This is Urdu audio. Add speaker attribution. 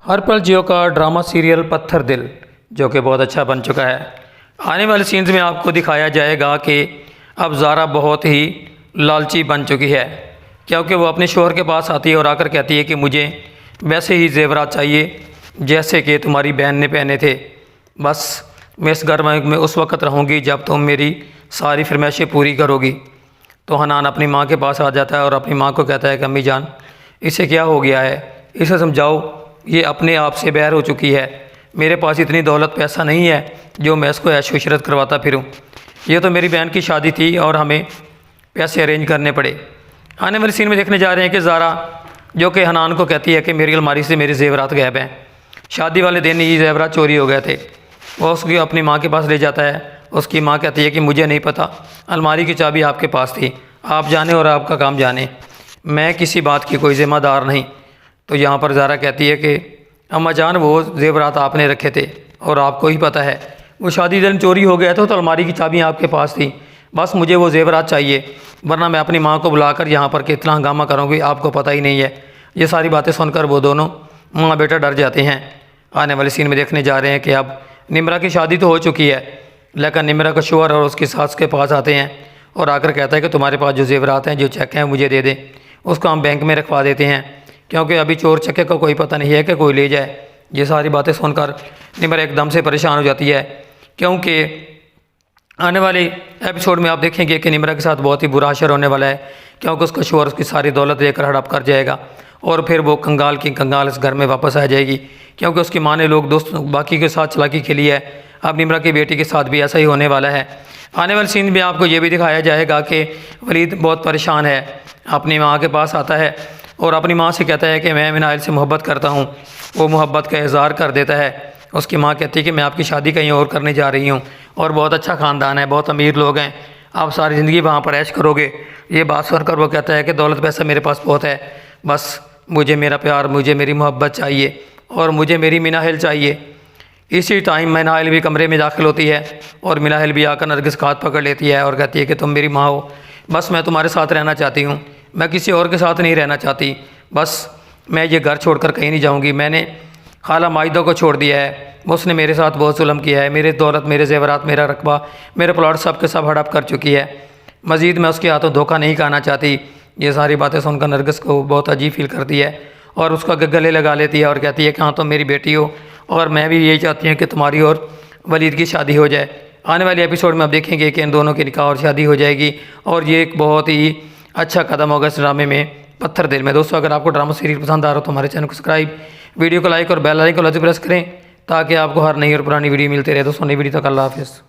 Speaker 1: ہر پل جیو کا ڈرامہ سیریل پتھر دل جو کہ بہت اچھا بن چکا ہے۔ آنے والے سینز میں آپ کو دکھایا جائے گا کہ اب زارا بہت ہی لالچی بن چکی ہے، کیونکہ وہ اپنے شوہر کے پاس آتی ہے اور آ کر کہتی ہے کہ مجھے ویسے ہی زیورات چاہیے جیسے کہ تمہاری بہن نے پہنے تھے۔ بس میں اس گھر میں اس وقت رہوں گی جب تم میری ساری فرمائشیں پوری کرو گی۔ تو حنان اپنی ماں کے پاس آ جاتا ہے اور اپنی ماں کو کہتا ہے کہ امی جان اسے کیا ہو گیا ہے، اسے سمجھاؤ، یہ اپنے آپ سے بہر ہو چکی ہے، میرے پاس اتنی دولت پیسہ نہیں ہے جو میں اس کو عیش و عشرت کرواتا پھروں، یہ تو میری بہن کی شادی تھی اور ہمیں پیسے ارینج کرنے پڑے۔ آنے والے سین میں دیکھنے جا رہے ہیں کہ زارا جو کہ حنان کو کہتی ہے کہ میری الماری سے میرے زیورات غائب ہیں، شادی والے دن یہ زیورات چوری ہو گئے تھے۔ وہ اس کی اپنی ماں کے پاس لے جاتا ہے، اس کی ماں کہتی ہے کہ مجھے نہیں پتہ، الماری کی چابی آپ کے پاس تھی، آپ جانیں اور آپ کا کام جانیں، میں کسی بات کی کوئی ذمہ دار نہیں۔ تو یہاں پر زارا کہتی ہے کہ اماں جان وہ زیورات آپ نے رکھے تھے اور آپ کو ہی پتہ ہے، وہ شادی دن چوری ہو گیا تھا تو الماری کی چابیاں آپ کے پاس تھی، بس مجھے وہ زیورات چاہیے، ورنہ میں اپنی ماں کو بلا کر یہاں پر کتنا ہنگامہ کروں گی آپ کو پتہ ہی نہیں ہے۔ یہ ساری باتیں سن کر وہ دونوں ماں بیٹا ڈر جاتے ہیں۔ آنے والے سین میں دیکھنے جا رہے ہیں کہ اب نمرا کی شادی تو ہو چکی ہے، لیکن نمرا کا شوہر اور اس کی ساس کے پاس آتے ہیں اور آ کر کہتا ہے کہ تمہارے پاس جو زیورات ہیں، جو چیک ہیں مجھے دے دیں، اس کو ہم بینک میں رکھوا دیتے ہیں، کیونکہ ابھی چور چکے کا کوئی پتہ نہیں ہے کہ کوئی لے جائے۔ یہ ساری باتیں سن کر نمرا ایک دم سے پریشان ہو جاتی ہے، کیونکہ آنے والے ایپیسوڈ میں آپ دیکھیں گے کہ نمرا کے ساتھ بہت ہی برا حشر ہونے والا ہے، کیونکہ اس کا شوہر اس کی ساری دولت لے کر ہڑپ کر جائے گا اور پھر وہ کنگال کی کنگال اس گھر میں واپس آ جائے گی، کیونکہ اس کی ماں نے لوگ دوست باقی کے ساتھ چلاکی کے لیے ہے۔ اب نمرا کی بیٹی کے ساتھ بھی ایسا ہی ہونے والا ہے۔ آنے والے سین میں آپ کو یہ بھی دکھایا جائے گا کہ ولید بہت پریشان ہے، اپنی ماں کے پاس آتا ہے اور اپنی ماں سے کہتا ہے کہ میں منائل سے محبت کرتا ہوں۔ وہ محبت کا اظہار کر دیتا ہے۔ اس کی ماں کہتی ہے کہ میں آپ کی شادی کہیں اور کرنے جا رہی ہوں اور بہت اچھا خاندان ہے، بہت امیر لوگ ہیں، آپ ساری زندگی وہاں پر عیش کرو گے۔ یہ بات سن کر وہ کہتا ہے کہ دولت پیسہ میرے پاس بہت ہے، بس مجھے میرا پیار، مجھے میری محبت چاہیے اور مجھے میری مناحل چاہیے۔ اسی ٹائم مناحل بھی کمرے میں داخل ہوتی ہے اور مناحل بھی آ کر نرگس کا ہاتھ پکڑ لیتی ہے اور کہتی ہے کہ تم میری ماں ہو، بس میں تمہارے ساتھ رہنا چاہتی ہوں، میں کسی اور کے ساتھ نہیں رہنا چاہتی، بس میں یہ گھر چھوڑ کر کہیں نہیں جاؤں گی۔ میں نے خالہ ماجدہ کو چھوڑ دیا ہے، اس نے میرے ساتھ بہت ظلم کیا ہے، میرے دولت، میرے زیورات، میرا رقبہ، میرے پلاٹ سب کے سب ہڑپ کر چکی ہے، مزید میں اس کے ہاتھوں دھوکہ نہیں کھانا چاہتی۔ یہ ساری باتیں سن کر نرگس کو بہت عجیب فیل کرتی ہے اور اس کا گلے لگا لیتی ہے اور کہتی ہے کہ ہاں تم میری بیٹی ہو اور میں بھی یہی چاہتی ہوں کہ تمہاری اور ولید کی شادی ہو جائے۔ آنے والے ایپیسوڈ میں آپ دیکھیں گے کہ ان دونوں کی نکاح اور شادی ہو جائے گی اور یہ ایک بہت ہی اچھا قدم ہوگا اس ڈرامے میں پتھر دل میں۔ دوستو اگر آپ کو ڈرامہ سیریل پسند آ رہا ہو تو ہمارے چینل کو سبسکرائب، ویڈیو کو لائک اور بیل آئیکن کو لازمی پریس کریں تاکہ آپ کو ہر نئی اور پرانی ویڈیو ملتے رہے۔ دوستوں نئی ویڈیو تک اللہ حافظ۔